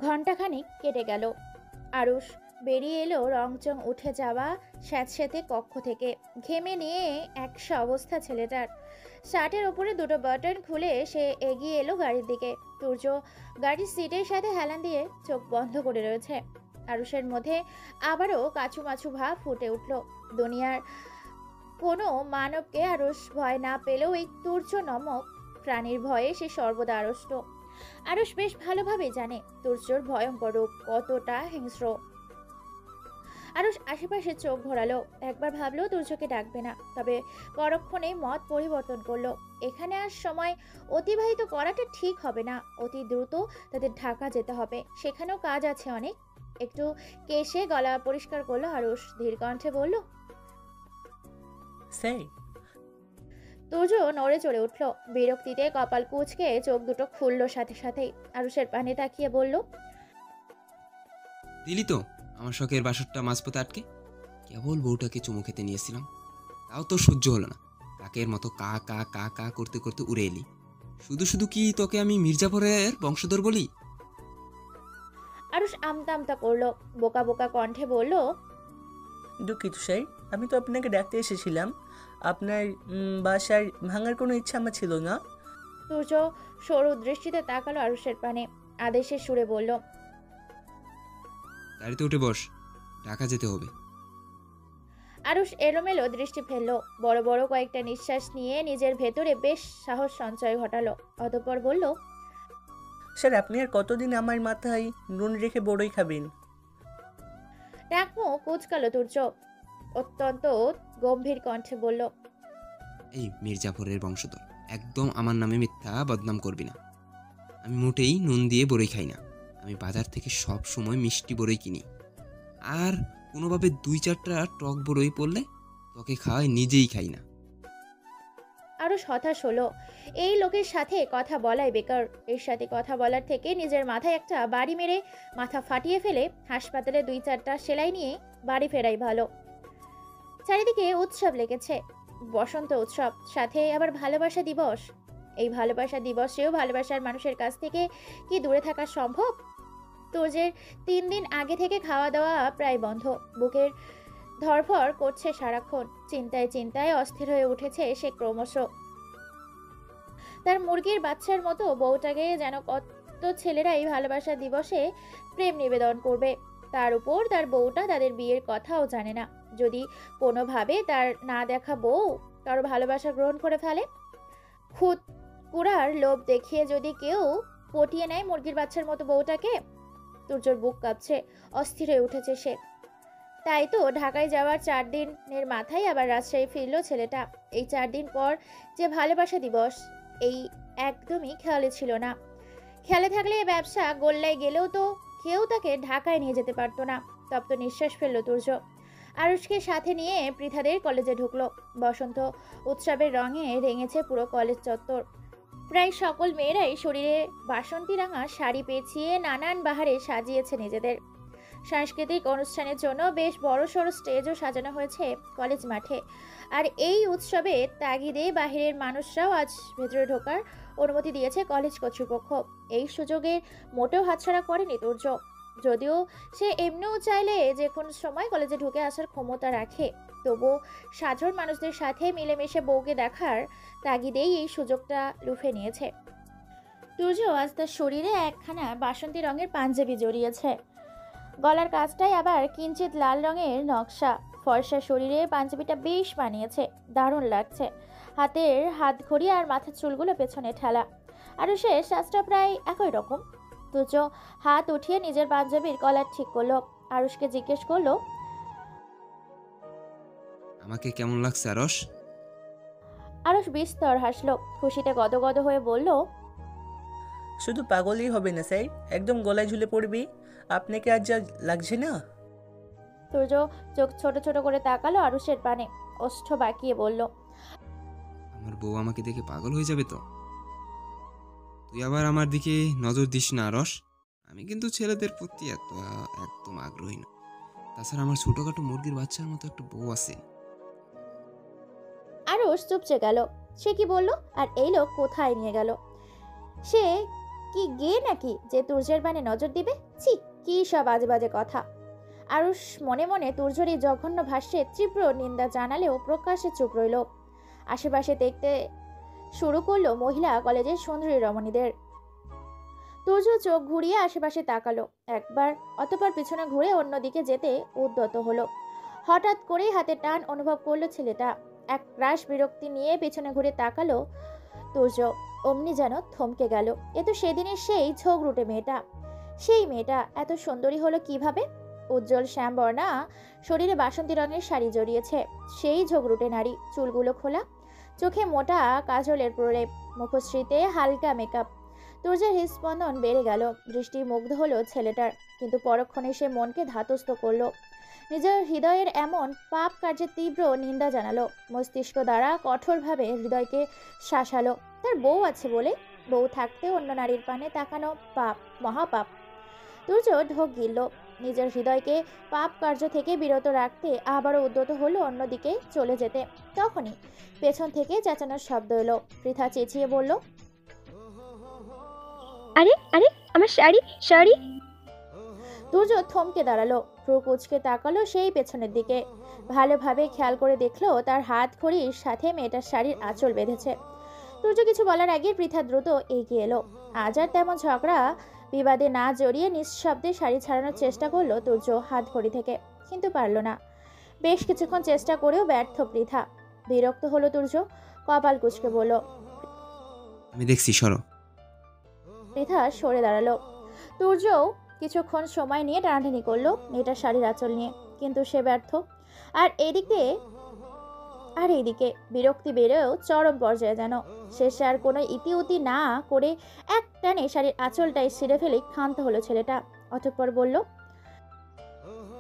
ঘণ্টাখানিক কেটে গেল। আরুষ বেরিয়ে এলো রংচং উঠে যাওয়া স্যাঁতসেঁতে কক্ষ থেকে। ঘেমে নিয়ে একসা অবস্থা ছেলেটার। শার্টের ওপরে দুটো বাটন খুলে সে এগিয়ে এলো গাড়ির দিকে। সূর্য গাড়ির সিটের সাথে হেলান দিয়ে চোখ বন্ধ করে রয়েছে। আরুষের মধ্যে আবারও কাছুমাছু ভাব ফুটে উঠল। দুনিয়ার কোনো মানবকে আরুষ ভয় না পেলেও এই তুর্য নামক প্রাণীর ভয়ে সে সর্বদা আড়ষ্ট। আরুষ বেশ ভালোভাবে জানে তুর্যর ভয়ঙ্কর রূপ কতটা হিংস্র। আরুষ আশেপাশে চোখ ঘোরালো। একবার ভাবলো তুর্যকে ডাকবে না, তবে পরক্ষণেই মত পরিবর্তন করলো। এখানে আর সময় অতিবাহিত করাটা ঠিক হবে না। অতি দ্রুত তাদের ঢাকা যেতে হবে, সেখানেও কাজ আছে অনেক। একটু কেশে গলা পরিষ্কার করলো আরুষ, ধীর কণ্ঠে বলল, সেই তুর্য নড়ে চড়ে উঠল। বিরক্তিতে কপাল কুঁচকে চোখ দুটো খুলল সাথে সাথেই। আরুষের পানে তাকিয়ে বলল, দিলি তো আমার শখের বাসরটা মাঝপথে আটকে। কেবল বউটাকে চুমু খেতে নিয়েছিলাম, তাও তো সহ্য হলো না। কাকের মতো কা কা কা কা করতে করতে উড়ে এলি। শুধু শুধু কি তোকে আমি মির্জাফরের বংশধর বলি? আরুষ আমতা আমতা করলো, বোকা বোকা কণ্ঠে বলল, দুঃখিত স্যার, আমি তো আপনাকে ডাকতে এসেছিলাম। আপনার বাসার ভাঙার কোনো ইচ্ছা আমার ছিল না। সূর্য সরু দৃষ্টিতে তাকালো আরুষের পানে, আদেশের সুরে বলল, গাড়িতে উঠে বস, ঢাকা যেতে হবে। আরুষ এলোমেলো দৃষ্টি ফেললো। বড় বড় কয়েকটা নিঃশ্বাস নিয়ে নিজের ভেতরে বেশ সাহস সঞ্চয় ঘটালো। অতঃপর বলল, স্যার, আপনি আর কতদিন আমার মাথায় নুন রেখে বড়ই খাবেন? রাগমুখ কুচকালো তুর্য, অত্যন্ত গম্ভীর কণ্ঠে বলল, এই মির্জাফরের বংশধর, একদম আমার নামে মিথ্যা বদনাম করবি না। আমি মোটেই নুন দিয়ে বড়ই খাই না। আমি বাজার থেকে সব সময় মিষ্টি বড়ই কিনি। আর কোনোভাবে 2-4টা টক বড়ই পড়লে তোকে খাওয়াই, নিজেই খাই না। আরুষ হতাশ হলো। এই লোকের সাথে কথা বলাই বেকার। এর সাথে কথা বলার থেকে নিজের মাথায় একটা বাড়ি মেরে মাথা ফাটিয়ে ফেলে হাসপাতালে 2-4টা সেলাই নিয়ে বাড়ি ফেরাই ভালো। চারিদিকে উৎসব লেগেছে, বসন্ত উৎসব, সাথে আবার ভালোবাসা দিবস। এই ভালোবাসা দিবসেও ভালোবাসার মানুষের কাছ থেকে কি দূরে থাকা সম্ভব? তোজের 3 দিন আগে থেকে খাওয়া দাওয়া প্রায় বন্ধ। বুকের ধরফর করছে সারাক্ষণ। চিন্তায় চিন্তায় অস্থির হয়ে উঠেছে সে ক্রমশ। তার মুরগির বাচ্চার মতো বউটাকে যেন কত ছেলেরাই ভালোবাসা দিবসে প্রেম নিবেদন করবে। তার উপর তার বউটা তাদের বিয়ের কথাও জানে না। যদি কোনোভাবে তার না দেখা বউ কারো ভালোবাসা গ্রহণ করে ফেলে, খুদ কুড়ার লোভ দেখিয়ে যদি কেউ পটিয়ে নেয় মুরগির বাচ্চার মতো বউটাকে। তুর্যর বুক কাঁপছে, অস্থির হয়ে উঠেছে সে। তাই তো ঢাকায় যাওয়ার 4 দিনের মাথায় আবার রাজশাহী ফিরল ছেলেটা। এই 4 দিন পর যে ভালোবাসা দিবস, এই একদমই খেয়ালে ছিল না। খেয়ালে থাকলে এই ব্যবসা গোল্লায় গেলেও তো কেউ তাকে ঢাকায় নিয়ে যেতে পারতো না। তপ্ত নিঃশ্বাস ফেলল তুর্য। আরুষকে সাথে নিয়ে পৃথাদের কলেজে ঢুকলো। বসন্ত উৎসবের রঙে রেঙেছে পুরো কলেজ চত্বর। প্রায় সকল মেয়েরাই শরীরে বাসন্তী রাঙা শাড়ি পেঁচিয়ে নানান বাহারে সাজিয়েছে নিজেদের। সাংস্কৃতিক অনুষ্ঠানের জন্য বেশ বড়সড় স্টেজও সাজানো হয়েছে কলেজ মাঠে। আর এই উৎসবে তাগিদে বাহিরের মানুষরাও আজ ভেতরে ঢোকার অনুমতি দিয়েছে কলেজ কর্তৃপক্ষ। এই সুযোগের মোটেও হাতছাড়া করেনি তুর্য। যদিও সে এমনিও চাইলে যে কোনো সময় কলেজে ঢুকে আসার ক্ষমতা রাখে, তবুও সাধারণ মানুষদের সাথে মিলেমিশে বউকে দেখার তাগিদেই এই সুযোগটা লুফে নিয়েছে। তুর্য আজ তার শরীরে একখানা বাসন্তী রঙের পাঞ্জাবি জড়িয়েছে। গলার কাজটাই আবার কিঞ্চিত লাল রঙের নকশা। ফর্সা শরীরে পাঞ্জাবিটা বেশ মানিয়েছে, দারুণ লাগছে। হাতের হাত ঘড়ি আর মাথার চুলগুলো পেছনে ঠেলা। আর সে সাজটা প্রায় একই রকম। তুর্য হাত উঠিয়ে নিজের পাঞ্জাবির কলার ঠিক করলো। আরুষকে জিজ্ঞেস করলো, আমাকে কেমন লাগছে আরশ? আরুষ বিস্তর হাসলো, খুশিতে গদগদ হয়ে বলল, শুধু পাগলই হবে না স্যার, একদম গলায় ঝুলে পড়বি। আপনাকে আজ যা লাগছে না। তুর্য চোখ ছোট ছোট করে তাকালো আরুষের পানে, ওষ্ঠ বাঁকিয়ে বলল, আমার বউ আমাকে দেখে পাগল হয়ে যাবে তো। তুই আবার আমার দিকে নজর দিস না আরশ। আমি কিন্তু ছেলেদের প্রতি একদম আগ্রহী না। তাছাড়া আমার ছোটখাটো মুরগির বাচ্চার মতো একটা বউ আছে। আরুষ চুপচে গেল। সে কি বলল আর এই লোক কোথায় নিয়ে গেল? সে কি গে নাকি যে তুর্যের পানে নজর দিবে? ছি, কি সব বাজে বাজে কথা। আরুষ মনে মনে তুর্যর এই জঘন্য ভাষ্যে তীব্র নিন্দা জানালেও প্রকাশ্যে চুপ রইল। আশেপাশে দেখতে শুরু করলো মহিলা কলেজের সুন্দরী রমণীদের। তুর্য চোখ ঘুরিয়ে আশেপাশে তাকালো একবার, অতঃপর পিছনে ঘুরে অন্যদিকে যেতে উদ্যত হলো। হঠাৎ করেই হাতে টান অনুভব করলো ছেলেটা। এক রাশ বিরক্তি নিয়ে পেছনে ঘুরে তাকালো তুর্য। অমনি যেন থমকে গেল। এ তো সেদিনের সেই ঝগড়ুটে মেয়েটা। সেই মেয়েটা এত সুন্দরী হলো কিভাবে? উজ্জ্বল শ্যামবর্ণা শরীরে বাসন্তী রঙের শাড়ি জড়িয়েছে। সেই ঝগড়ুটে নারী, চুলগুলো খোলা, চোখে মোটা কাজলের প্রলেপ, মুখশ্রীতে হালকা মেকআপ। তুর্যের হৃদস্পন্দন বেড়ে গেল। দৃষ্টি মুগ্ধ হলো ছেলেটার, কিন্তু পরক্ষণে সে মনকে ধাতস্থ করলো। নিজের হৃদয়ের এমন পাপ কার্যের তীব্র নিন্দা জানালো। মস্তিষ্ক দ্বারা কঠোরভাবে হৃদয়কে শাসালো। তার বউ আছে বলে, বউ থাকতে অন্য নারীর পানে তাকানো পাপ, মহাপাপ। তুর্য ঢোক গিলল। নিজের হৃদয়কে পাপ কার্য থেকে বিরত রাখতে আবারও উদ্যত হলো অন্যদিকে চলে যেতে। তখনই পেছন থেকে চেঁচানোর শব্দ এলো। পৃথা চেঁচিয়ে বলল, আরে আরে, আমার শাড়ি শাড়ি! তুর্য থমকে দাঁড়ালো, ভ্রু কুঁচকে তাকালো সেই পেছনের দিকে। ভালোভাবে খেয়াল করে দেখলো তার হাত ঘড়ির সাথে মেয়েটার শাড়ির আঁচল বেঁধেছে। তুর্য কিছু বলার আগে পৃথা দ্রুত এগিয়ে এলো। আজ আর তেমন ঝগড়া বিবাদে না জড়িয়ে নিঃশব্দে শাড়ি ছাড়ানোর চেষ্টা করলো তুর্য হাত ঘড়ি থেকে, কিন্তু পারল না। বেশ কিছুক্ষণ চেষ্টা করেও ব্যর্থ পৃথা। বিরক্ত হলো তুর্য, কপাল কুঁচকে বলল। আমি দেখছি, সরো। পৃথা সরে দাঁড়ালো। তুর্যও কিছুক্ষণ সময় নিয়ে টানাটানি করলো মেয়েটার শাড়ির আঁচল নিয়ে, কিন্তু সে ব্যর্থ। আর এইদিকে বিরক্তি বেড়েও চরম পর্যায়ে যেন। শেষে আর কোনো ইতিউতি না করে এক টানে শাড়ির আঁচলটাই ছিঁড়ে ফেলে ক্ষান্ত হলো ছেলেটা। অতঃপর বলল,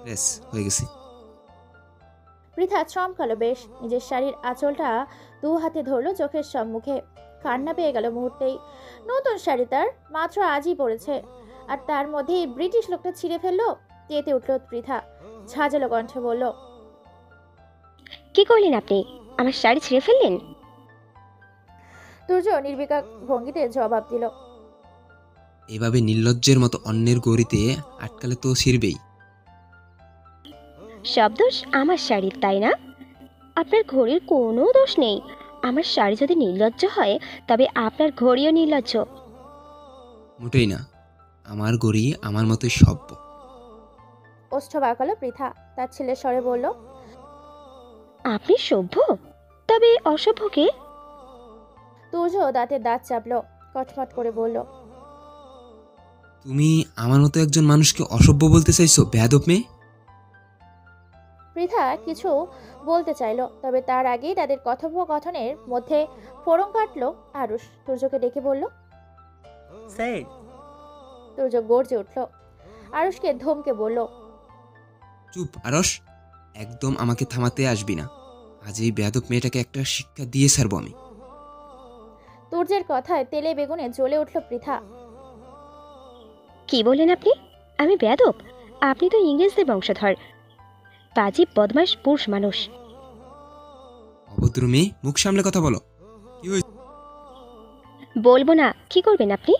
ব্যাস, হয়ে গেছে। পৃথা চমকালো বেশ। নিজের শাড়ির আঁচলটা দু হাতে ধরলো চোখের সম্মুখে। কান্না পেয়ে গেল মুহূর্তেই। নতুন শাড়ি তার, মাত্র আজই পরেছে, আর তার মধ্যে এই ব্রিটিশ লোকটা ছিঁড়ে ফেললো। তেতে উঠল পৃথা, ঝাঁঝালো কণ্ঠে বলল, কি করলেন আপনি? আমার শাড়ি ছিঁড়ে ফেললেন? তুর্য নির্বিকার ভঙ্গিতে জবাব দিল, এভাবে নির্লজ্জের মতো অন্যের গড়িতে আটকালে তো ছিঁড়বেই। সব দোষ আমার শাড়ির, তাই না? আপনার ঘড়ির কোনো দোষ নেই। আমার শাড়ি যদি নির্লজ্জ হয়, তবে আপনার ঘড়িও নির্লজ্জ। মোটেই না, আমার গড়ি আমার মতোই সভ্য। ওষ্ঠ বাঁকালো পৃথা। তার ছেলের স্বরে বলল, আপনি সভ্য? তবে অসভ্য কে? তুর্য দাঁতে দাঁত চাপলো, কটমট করে বলল, তুমি আমার মতো একজন মানুষকে অসভ্য বলতে চাইছো, বেয়াদব মেয়ে? পৃথা কিছু বলতে চাইলো, তবে তার আগেই তাদের কথোপকথনের মধ্যে ফোড়ন কাটলো আরুষ। তুর্যকে ডেকে বলল, স্যার। তুর্য গর্জে উঠল। আরুষকে ধমকে বলল, চুপ আরস, একদম আমাকে থামাতে আসবি না। আজ এই বেয়াদব মেয়েটাকে একটা শিক্ষা দিয়ে ছাড়বো আমি। তুর্যের কথায় তেলে বেগুনে জ্বলে উঠল পৃথা। কি বললেন আপনি? আমি বেয়াদব? আপনি তো ইংরেজদের বংশধর, পাজি বদমাশ পুরুষ মানুষ। অভদ্র মেয়ে, মুখ সামলে কথা বলো। কি হয়েছে? বলবো না? কি করবেন আপনি?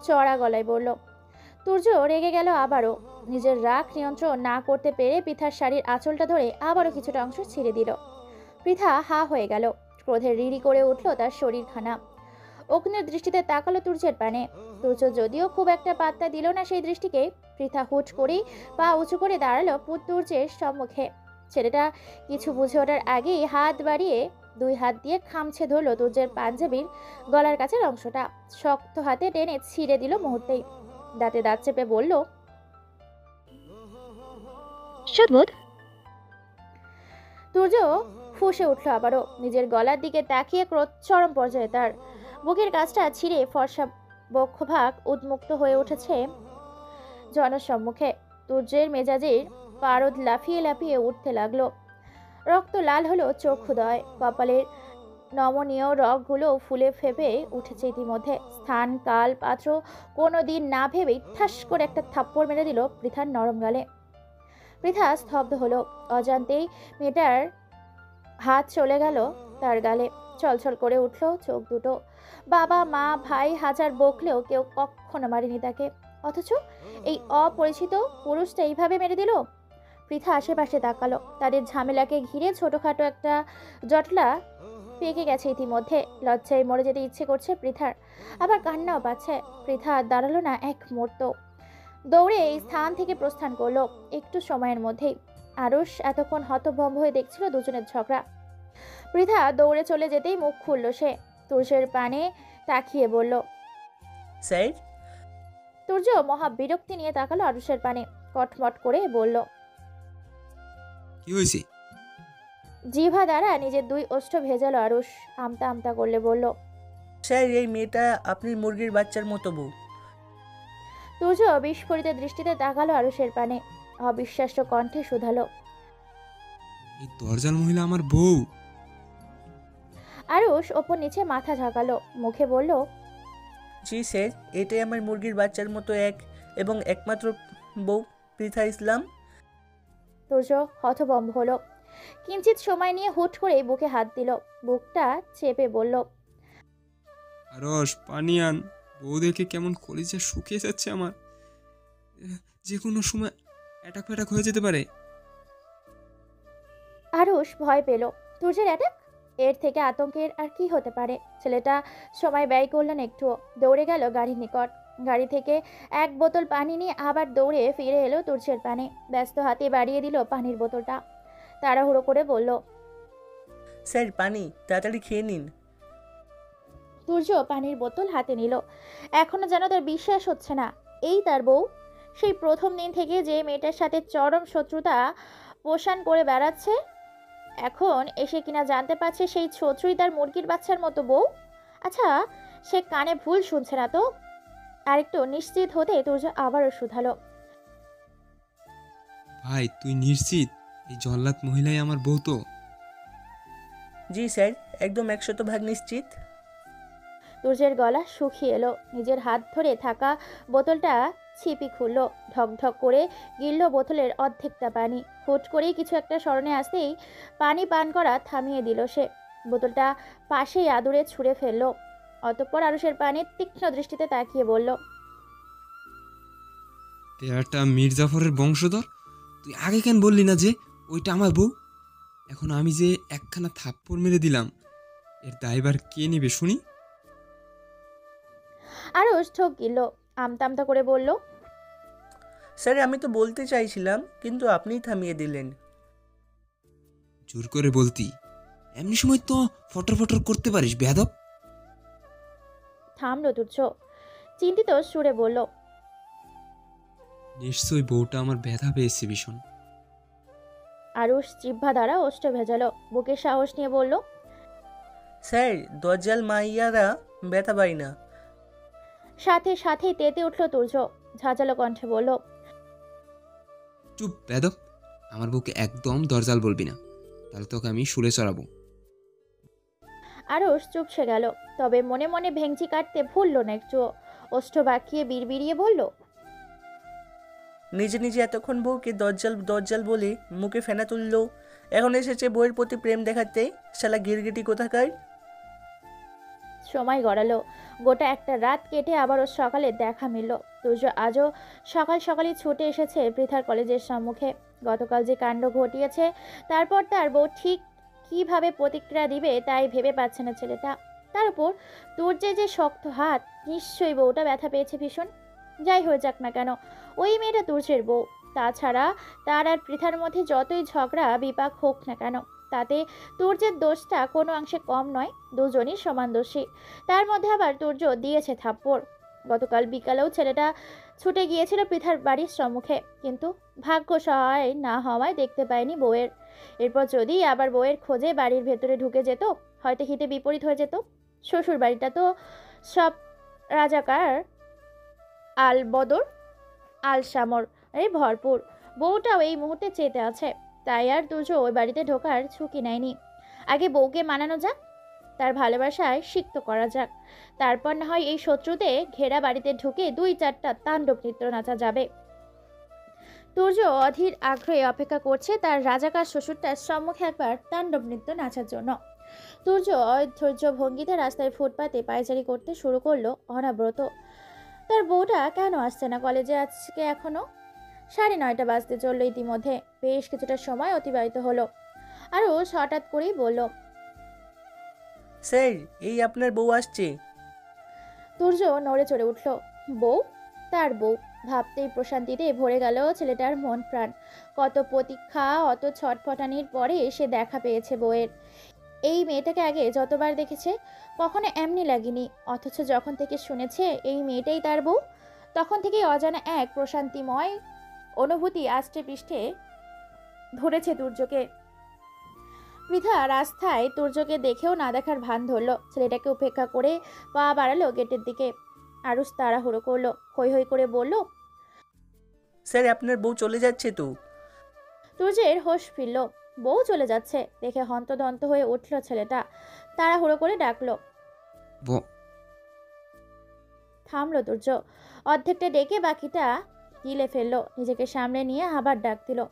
চড়া গলায় বলল। তুর্য রেগে গেল আবারও। নিজের রাগ নিয়ন্ত্রণ না করতে পেরে পৃথার শাড়ির আঁচলটা ধরে আবারও কিছুটা অংশ ছিঁড়ে দিল। পৃথা হা হয়ে গেল। ক্রোধে রিড়ি করে উঠল তার শরীরখানা। অগ্নির দৃষ্টিতে তাকালো তুর্যের পানে। তুর্য যদিও খুব একটা পাত্তা দিল না সেই দৃষ্টিকে। পৃথা হুট করেই পা উঁচু করে দাঁড়ালো তুর্যের সম্মুখে। ছেলেটা কিছু বুঝে ওঠার আগেই হাত বাড়িয়ে দুই হাত দিয়ে খামছে ধরলো তুর্যের পাঞ্জাবির গলার কাছের অংশটা। শক্ত হাতে টেনে ছিঁড়ে দিল মুহূর্তেই। দাঁতে দাঁত চেপে বলল, সদবোধ! তুর্য ফুঁসে উঠল আবারও। নিজের গলার দিকে তাকিয়ে ক্রোধ চরম পর্যায়ে তার। বুকের কাছটা ছিঁড়ে ফর্সা বক্ষভাগ উন্মুক্ত হয়ে উঠেছে জনসম্মুখে। তুর্যের মেজাজের পারদ লাফিয়ে লাফিয়ে উঠতে লাগলো। রক্ত লাল হলো চক্ষুদয়। কপালের নমনীয় রগগুলো ফুলে ফেপে উঠেছে ইতিমধ্যে। স্থান কাল পাত্র কোনো দিন না ভেবেই ঠাস করে একটা থাপ্পড় মেরে দিল পৃথার নরম গালে। পৃথা স্তব্ধ হলো। অজান্তেই মেয়েটার হাত চলে গেল তার গালে। ছলছল করে উঠল চোখ দুটো। বাবা মা ভাই হাজার বকলেও কেউ কখনো মারেনি তাকে, অথচ এই অপরিচিত পুরুষটা এইভাবে মেরে দিল। পৃথা আশেপাশে তাকালো। তাদের ঝামেলাকে ঘিরে ছোটখাটো একটা জটলা পেকে গেছে ইতিমধ্যে। লজ্জায় মরে যেতে ইচ্ছে করছে পৃথার, আবার কান্নাও পাচ্ছে। পৃথা আর দাঁড়ালো না এক মুহূর্ত, দৌড়ে এই স্থান থেকে প্রস্থান করলো একটু সময়ের মধ্যেই। আরুষ এতক্ষণ হতভম্ব হয়ে দেখছিল দুজনের ঝগড়া। পৃথা দৌড়ে চলে যেতেই মুখ খুলল সে। তুর্যের পানে তাকিয়ে বলল। স্যার, তুর্য মহা বিরক্তি নিয়ে তাকালো আরুষের পানে, কটমট করে বলল। কি হয়েছে? জিভা দ্বারা নিজের দুই ওষ্ঠ ভেজালো আরুষ। আমতা আমতা করলে বলল। স্যার, এই মেয়েটা আপনি মুরগির বাচ্চার মতো বউ। তুর্য বিস্ফোরিত দৃষ্টিতে তাকালো আরুষের পানে, অবিশ্বাস্য কণ্ঠে শুধালো। এই দরজাল মহিলা আমার বউ? আরুষ ওপর নিচে মাথা ঝাঁকালো, মুখে বলল। জি স্যার, এটাই আমার মুরগির বাচ্চার মতো এক এবং একমাত্র বউ, পৃথা ইসলাম। তুর্য হতভম্ব হলো। কিঞ্চিত সময় নিয়ে হুট করে বুকে হাত দিল, বুকটা চেপে বলল। আরস, পানি আন। বউ দেখে কেমন কলিজা শুকিয়ে যাচ্ছে আমার। যে কোনো সময় অ্যাটাক ফ্যাটাক হয়ে যেতে পারে। আরুষ ভয় পেল। তুর্যের অ্যাটাক? এর থেকে আতঙ্কের আর কি হতে পারে? ছেলেটা সময় ব্যয় করলেন একটুও, দৌড়ে গেল গাড়ির নিকট। গাড়ি থেকে এক বোতল পানি নিয়ে আবার দৌড়ে ফিরে এলো তুর্যের পানে, ব্যস্ত হাতে বাড়িয়ে দিল পানির বোতলটা। তাড়াহুড়ো করে বলল। স্যার, পানি তাড়াতাড়ি খেয়ে নিন। তুর্য পানির বোতল হাতে নিল। এখনো যেন তার বিশ্বাস হচ্ছে না এই তার বউ। সেই প্রথম দিন থেকে যে মেয়েটার সাথে চরম শত্রুতা পোষণ করে বেড়াচ্ছে, এখন এসে কিনা জানতে পারছে সেই শত্রুই তার মুরগির বাচ্চার মতো বউ। আচ্ছা, সে কানে ভুল শুনছে না তো? আরেকটু নিশ্চিত হতে তুর্য আবারও শুধালো। ভাই, তুই নিশ্চিত এই জল্লাদ মহিলাই আমার বউ তো? জি স্যার, একদম 100% নিশ্চিত। তুর্যের গলা শুকিয়ে এলো। নিজের হাত ধরে থাকা বোতলটা ছিপি খুলল, ঢকঢক করে গিলল বোতলের অর্ধেকটা পানি। হুট করেই কিছু একটা স্মরণে আসতেই পানি পান করা থামিয়ে দিল সে। বোতলটা পাশেই আদুরে ছুঁড়ে ফেললো। অতঃপর আরুষের পানি তীক্ষ্ণ দৃষ্টিতে তাকিয়ে বলল। তেরাটা মির্জাফরের বংশধর? তুই আগে কেন বললি না যে ওইটা আমার বউ? এখন আমি যে একখানা থাপ্পড় মেরে দিলাম, এর দায়ভার কে নেবে শুনি? আরুষ ঠোক গিলল, আমতা আমতা করে বলল। স্যার, আমি তো বলতে চাইছিলাম, কিন্তু আপনিই থামিয়ে দিলেন। জোর করে বলতি, এমনি সময় তো ফটর ফটর করতে পারিস বেয়াদব। থামলো তুচ্ছ, চিন্তিত সুরে বলল। নিশ্চয়ই বউটা আমার ব্যথা পেয়েছে ভীষণ। আরুষ জিহ্বা দ্বারা ওষ্ঠ ভেজালো, বুকে সাহস নিয়ে বলল। স্যার, দজ্জাল মাইয়ারা ব্যথা পাই না। সাথে সাথেই তেতে উঠল তুর্য, ঝাঁঝালো কণ্ঠে বলল। চুপ বেয়াদব, আমার বউকে একদম দরজাল বলবি না, তাহলে তোকে আমি শুলে চড়াবো। আরুষ চুপসে গেল, তবে মনে মনে ভেঙচি কাটতে ভুলল না একটুও। ওষ্ঠ বাঁকিয়ে বিড়বিড়িয়ে বলল। নিজে নিজে এতক্ষণ বউকে দজ্জাল দজ্জাল বলে মুখে ফেনা তুললো, এখন এসেছে বউয়ের প্রতি প্রেম দেখাতে। শালা গিরগিটি কোথাকার। সময় গড়ালো, গোটা একটা রাত কেটে আবারও সকালে দেখা মিলল। তুর্য আজও সকাল সকালই ছুটে এসেছে পৃথার কলেজের সম্মুখে। গতকাল যে কাণ্ড ঘটিয়েছে, তারপর তার বউ ঠিক কিভাবে প্রতিক্রিয়া দিবে তাই ভেবে পাচ্ছে না ছেলেটা। তার উপর তুর্যের যে শক্ত হাত, নিশ্চয়ই বউটা ব্যথা পেয়েছে ভীষণ। যাই হয়ে যাক না কেন, ওই মেয়েটা তুর্যের বউ। তাছাড়া তার আর পৃথার মধ্যে যতই ঝগড়া বিপাক হোক না কেন, তাতে তুর্যের দোষটা কোনো অংশে কম নয়, দুজনই সমান দোষী। তার মধ্যে আবার তুর্য দিয়েছে থাপ্পড়। গতকাল বিকালেও ছেলেটা ছুটে গিয়েছিল পৃথার বাড়ির সম্মুখে, কিন্তু ভাগ্য সহায় না হওয়ায় দেখতে পায়নি বউয়ের। এরপর যদি আবার বউয়ের খোঁজে বাড়ির ভেতরে ঢুকে যেত, হয়তো হিতে বিপরীত হয়ে যেত। শ্বশুর বাড়িটা তো সব রাজাকার আল বদর আল শামর ভরপুর। বউটাও এই মুহূর্তে চেতে আছে, তাই আর দুজো ওই বাড়িতে ঢোকার ঝুঁকি নেয়নি। আগে বউকে মানানো যাক, তার ভালোবাসায় সিক্ত করা যাক, তারপর না হয় এই শত্রুতে ঘেরা বাড়িতে ঢুকে 2-4টা তাণ্ডব নৃত্য নাচা যাবে। তুর্য অধীর আগ্রহে অপেক্ষা করছে তার রাজাকার শ্বশুরটার সম্মুখে একবার তাণ্ডব নৃত্য নাচার জন্য। সূর্য অধৈর্য ভঙ্গিতে রাস্তায় ফুটপাতে পায়চারি করতে শুরু করলো অনাব্রত। তার বউটা কেন আসছে না কলেজে আজকে এখনো? 9:30 বাজতে চললো ইতিমধ্যে। বেশ কিছুটা সময় অতিবাহিত হলো। আরুষ হঠাৎ করেই বলল, স্যার, এই আপনার বউ আসছে। সূর্য নড়ে চড়ে উঠল। বউ? তার বউ? ভাবতেই প্রশান্তিতে ভরে গেল ছেলেটার মন প্রাণ। কত প্রতীক্ষা, অত ছটফটানির পরে সে দেখা পেয়েছে বউয়ের। এই মেয়েটাকে আগে যতবার দেখেছে কখনো এমনি লাগেনি, অথচ যখন থেকে শুনেছে এই মেয়েটাই তার বউ, তখন থেকেই অজানা এক প্রশান্তিময় অনুভূতি আষ্টে পৃষ্ঠে ধরেছে তুর্যকে। পৃথা রাস্তায় তুর্যকে দেখেও না দেখার ভান ধরলো। ছেলেটাকে উপেক্ষা করে পা বাড়ালো গেটের দিকে। আরুষ তাড়াহুড়ো করলো, হৈ হৈ করে বলল, স্যার, আপনার বউ চলে যাচ্ছে তো। তুর্যের হোশ ফিরল। বউ চলে যাচ্ছে দেখে হন্তদন্ত হয়ে উঠল ছেলেটা। তাড়াহুড়ো করে ডাকলো। ব- থামলো তুর্য। অর্ধেকটা ডেকে বাকিটা গিলে ফেললো। নিজেকে সামনে নিয়ে আবার ডাক দিল।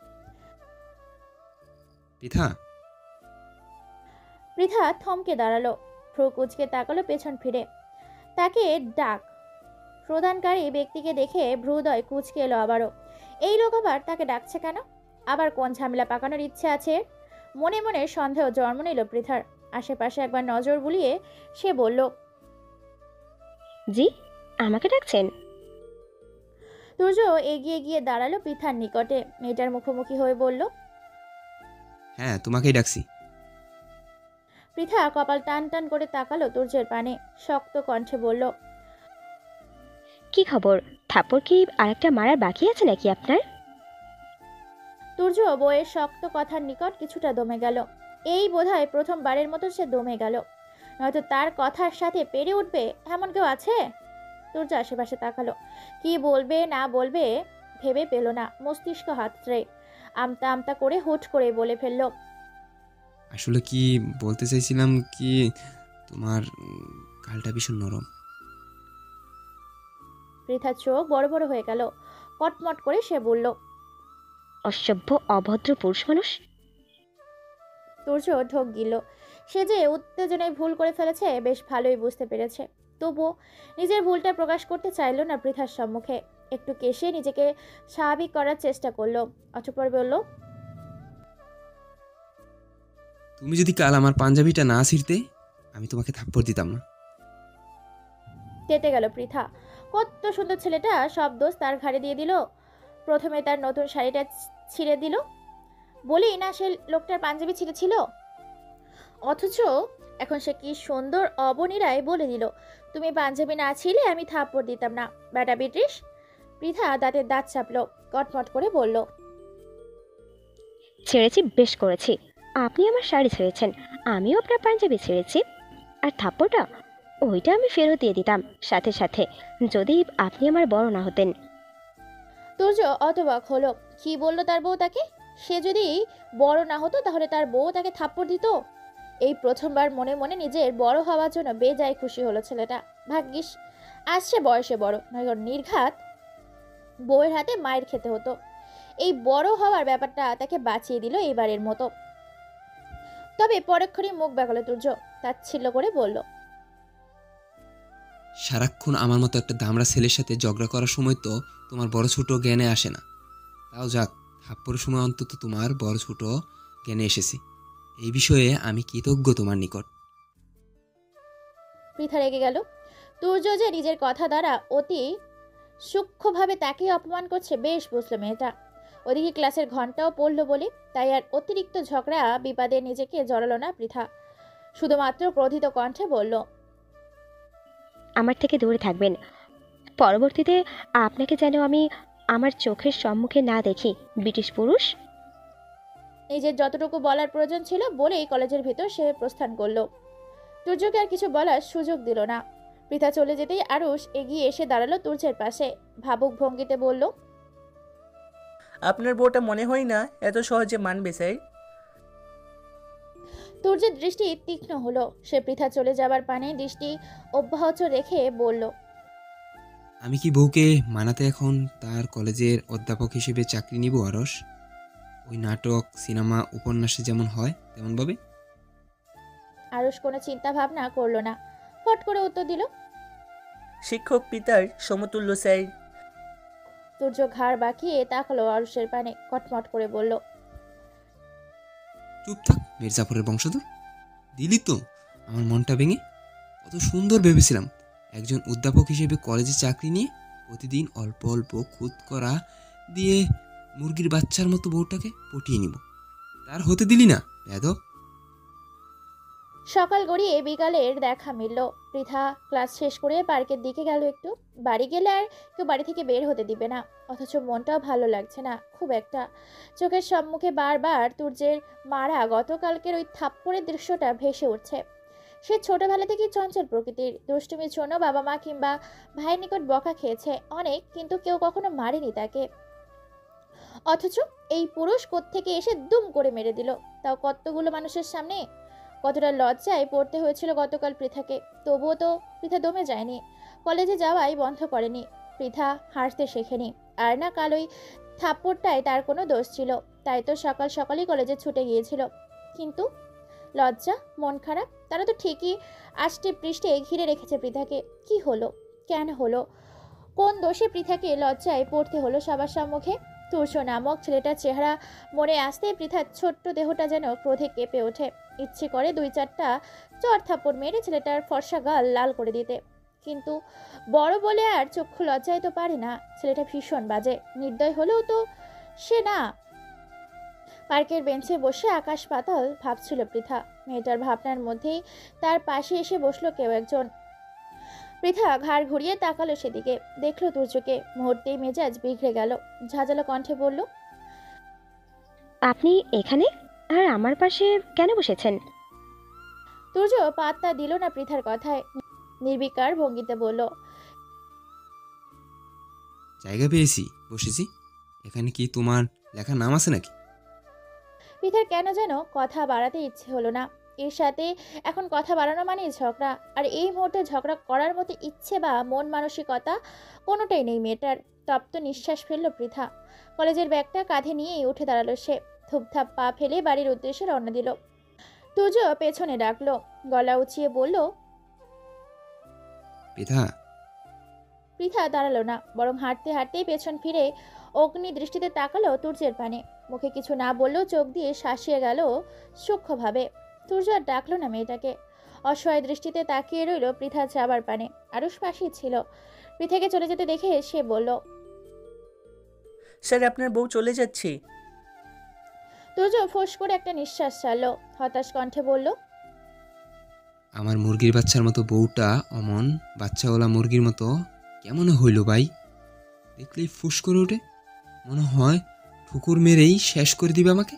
পৃথা। পৃথা থমকে দাঁড়ালো, ভ্রু কুচকে তাকালো পেছন ফিরে। তাকে ডাক প্রদানকারী ব্যক্তিকে দেখে ভ্রুদয় কুচকে এলো আবারও। এই লোক আবার তাকে ডাকছে কেন? আবার কোন ঝামেলা পাকানোর ইচ্ছে আছে? মনে মনে সন্দেহ জন্ম নিল পৃথার। আশেপাশে একবার নজর বুলিয়ে সে বলল, জি, আমাকে ডাকছেন? তুর্য এগিয়ে গিয়ে দাঁড়ালো পৃথার নিকটে। মেয়েটার মুখোমুখি হয়ে বলল। হ্যাঁ, তোমাকেই ডাকছি। পৃথা কপাল টান টান করে তাকালো তুর্যের পানে, শক্ত কণ্ঠে বলল, কি খবর? থাপ্পড় কি আরেকটা মারার বাকি আছে নাকি আপনার? তুর্য বইয়ের শক্ত কথার নিকট কিছুটা দমে গেল। এই বোধহয় প্রথমবারের মতো সে দমে গেল। নয়তো তার কথার সাথে পেরে উঠবে এমন কেউ আছে? তুর্য আশেপাশে তাকালো। কি বলবে না বলবে ভেবে পেল না। মস্তিষ্ক হাতড়ে আমতা আমতা করে হুট করে বলে ফেলল, আসলে কি বলতে চাইছিলাম কি, তোমার গালটা ভীষণ নরম। পৃথার চোখ বড় বড় হয়ে গেল। কটমট করে সে বলল, অসভ্য অভদ্র পুরুষ মানুষ। তুর্য ঢোক গিল। সে যে উত্তেজনায় ভুল করে ফেলেছে বেশ ভালোই বুঝতে পেরেছে। তবুও নিজের ভুলটা প্রকাশ করতে চাইল না পৃথার সম্মুখে। একটু কেশে নিজেকে স্বাভাবিক করার চেষ্টা করলো। অতঃপর বলল, তুমি যদি কাল আমার পাঞ্জাবিটা না ছিঁড়তে, আমি তোমাকে থাপ্পড় দিতাম না। তেতে গেল পৃথা। কত সুন্দর ছেলেটা, সব দোষ তার ঘাড়ে দিয়ে দিল। প্রথমে তার নতুন শাড়িটা ছিঁড়ে দিল, বলি না সে লোকটার পাঞ্জাবি ছিঁড়েছিল। অথচ এখন সে কি সুন্দর অবনীরায় বলে দিল, তুমি পাঞ্জাবি না ছিলে আমি থাপ্পড় দিতাম না। বেটা ব্রিটিশ। পৃথা দাঁতের দাঁত চাপলো, কটমট করে বলল, ছেড়েছি, বেশ করেছি। আপনি আমার শাড়ি ছেড়েছেন, আমিও আপনার পাঞ্জাবি ছেড়েছি। আর থাপ্পড়টা, ওইটা আমি ফেরত দিয়ে দিতাম সাথে সাথে, যদি আপনি আমার বড় না হতেন। তুর্য অতবাক হলো। কি বললো তার বউ তাকে? সে যদি বড় না হতো তাহলে তার বউ তাকে থাপ্পড় দিত? এই প্রথমবার মনে মনে নিজের বড় হওয়ার জন্য বেজায় খুশি হলো ছেলেটা। ভাগ্যিস আসছে বয়সে বড়, নয়তো নির্ঘাত বউয়ের হাতে মায়ের খেতে হতো। এই বড় হওয়ার ব্যাপারটা তাকে বাঁচিয়ে দিল এবারের মতো। তবে পরক্ষণই মুখ বাঁকালো তুর্য, তাচ্ছিল্য করে বলল, সারাক্ষণ আমার মতো একটা দামড়া ছেলের সাথে ঝগড়া করার সময় তো তোমার বড় ছোট জ্ঞানে আসে না। তাও যাক, থাপ্পড়ের সময় অন্তত তোমার বড় ছোট জ্ঞানে এসেছে। এই বিষয়ে আমি কৃতজ্ঞ তোমার নিকট। পৃথা রেগে গেল। তুর্য যে নিজের কথা দ্বারা অতি সূক্ষ্মভাবে তাকে অপমান করছে বেশ বুঝলো মেয়েটা। ওদিকে ক্লাসের ঘন্টাও পড়লো বলে তাই আর অতিরিক্ত ঝগড়া বিবাদে নিজেকে জড়ালো না পৃথা। শুধুমাত্র ক্রোধিত কণ্ঠে বলল, আমার থেকে দূরে থাকবেন। পরবর্তীতে আপনাকে যেন আমি আমার চোখের সম্মুখে না দেখি, ব্রিটিশ পুরুষ। নিজের যতটুকু বলার প্রয়োজন ছিল বলেই কলেজের ভিতর সে প্রস্থান করলো। তুর্যকে আর কিছু বলার সুযোগ দিল না। পৃথা চলে যেতেই আরুষ এগিয়ে এসে দাঁড়ালো তুর্যের পাশে। ভাবুক ভঙ্গিতে বলল, আপনার বউটা মনে হয় না এত সহজে মানবে স্যার। তুর্যের দৃষ্টি তীক্ষ্ণ হলো। সে পৃথা চলে যাবার পানে দৃষ্টি অব্যাহত রেখে বলল, আমি কি বউকে মানাতে এখন তার কলেজের অধ্যাপক হিসেবে চাকরি নিব আরস? ওই নাটক, সিনেমা, উপন্যাসে যেমন হয় তেমনভাবে। আরুষ কোনো চিন্তা ভাবনা করলো না, ফট করে উত্তর দিল। শিক্ষক পিতার সমতুল্য স্যার। তুর্য ঘাড় বাঁকিয়ে তাকালো আরুষের পানে, কটমট করে বলল। চুপ থাক মির্জাফরের বংশধর। দিলি তো আমার মনটা ভেঙে। কত সুন্দর ভেবেছিলাম একজন অধ্যাপক হিসেবে কলেজে চাকরি নিয়ে প্রতিদিন অল্প অল্প খুদ করা দিয়ে মুরগির বাচ্চার মতো বউটাকে পটিয়ে নিব। তার হতে দিলি না বেয়াদব। সকাল গড়িয়ে বিকালের দেখা মিলল। পৃথা ক্লাস শেষ করে পার্কের দিকে গেল একটু। বাড়ি গেলে আর কেউ বাড়ি থেকে বের হতে দিবে না, অথচ মনটাও ভালো লাগছে না খুব একটা। চোখের সম্মুখে বারবার তুর্যের মারা গতকালকের ওই থাপ্পড়ের দৃশ্যটা ভেসে উঠছে। সে ছোটবেলা থেকেই চঞ্চল প্রকৃতির, দুষ্টুমির জন্য বাবা মা কিংবা ভাইয়ের নিকট বকা খেয়েছে অনেক, কিন্তু কেউ কখনো মারেনি তাকে। অথচ এই পুরুষ কোত্থেকে এসে দুম করে মেরে দিল, তাও কতগুলো মানুষের সামনে। কতটা লজ্জায় পড়তে হয়েছিল গতকাল পৃথাকে, তবুও তো পৃথা দমে যায়নি, কলেজে যাওয়াই বন্ধ করেনি। পৃথা হাসতে শেখেনি, আর না কাল ওই থাপ্পড়টায় তার কোনো দোষ ছিল, তাই তো সকাল সকালই কলেজে ছুটে গিয়েছিল। কিন্তু লজ্জা, মন খারাপ, তারা তো ঠিকই আষ্টে পৃষ্ঠে ঘিরে রেখেছে পৃথাকে। কি হলো, কেন হলো, কোন দোষে পৃথাকে লজ্জায় পড়তে হলো সবার সম্মুখে? তুর্য নামক ছেলেটার চেহারা মনে আসতে পৃথার ছোট্ট দেহটা যেন ক্রোধে কেঁপে ওঠে। ইচ্ছে করে 2-4টা চড় থাপ্পড় মেরে ছেলেটার ফর্সা গাল লাল করে দিতে, কিন্তু বড় বলে আর চক্ষু লজ্জায় তো পারে না। ছেলেটা ভীষণ বাজে, নির্দয় হলেও তো সে না। পার্কের বেঞ্চে বসে আকাশ পাতাল ভাবছিল পৃথা। মেয়েটার ভাবনার মধ্যেই তার পাশে এসে বসলো কেউ একজন। পৃথা ঘাড় ঘুরিয়ে তাকালো সেদিকে, দেখলো তুর্যকে। মুহূর্তেই মেজাজ বিগড়ে গেল, ঝাঁঝালো কণ্ঠে বলল। আপনি এখানে আর আমার পাশে কেন বসেছেন? তুর্য পাত্তা দিল না পৃথার কথায়, নির্বিকার ভঙ্গিতে বলল। জায়গা পেয়েছি, বসেছি। এখানে কি তোমার লেখার নাম আছে নাকি? পৃথার কেন যেন কথা বাড়াতে ইচ্ছে হলো না। এর সাথে এখন কথা বাড়ানো মানেই ঝগড়া, আর এই মুহূর্তে ঝগড়া করার মতো ইচ্ছে বা মন মানসিকতা কোনোটাই নেই মেয়েটার। তপ্ত নিঃশ্বাস ফেলল পৃথা। কলেজের ব্যাগটা কাঁধে নিয়েই উঠে দাঁড়ালো সে। থুপথাপ পা ফেলে বাড়ির উদ্দেশ্যে রওনা দিল। তুর্য পেছনে ডাকলো, গলা উঁচিয়ে বলল। পৃথা। পৃথা দাঁড়ালো না, বরং হাঁটতে হাঁটতেই পেছন ফিরে অগ্নি দৃষ্টিতে তাকালো তুর্যের পানে। মুখে কিছু না বললেও চোখ দিয়ে শাসিয়ে গেল সূক্ষ্মভাবে। তুর্য আর ডাকলো না মেয়েটাকে, অসহায় দৃষ্টিতে তাকিয়ে রইল পৃথা যাবার পানে। আরুষ পাশেই ছিল। পৃথাকে চলে যেতে দেখে সে বলল। স্যার আপনার বউ চলে যাচ্ছে। তুর্য ফোঁস করে একটা নিঃশ্বাস ছাড়লো, হতাশ কণ্ঠে বলল। আমার মুরগির বাচ্চার মতো বউটা অমন বাচ্চাওয়ালা মুরগির মতো কেমন হইল ভাই? দেখলেই ফুস করে ওঠে, মনে হয় ঠুকুর মেরেই শেষ করে দিবে আমাকে।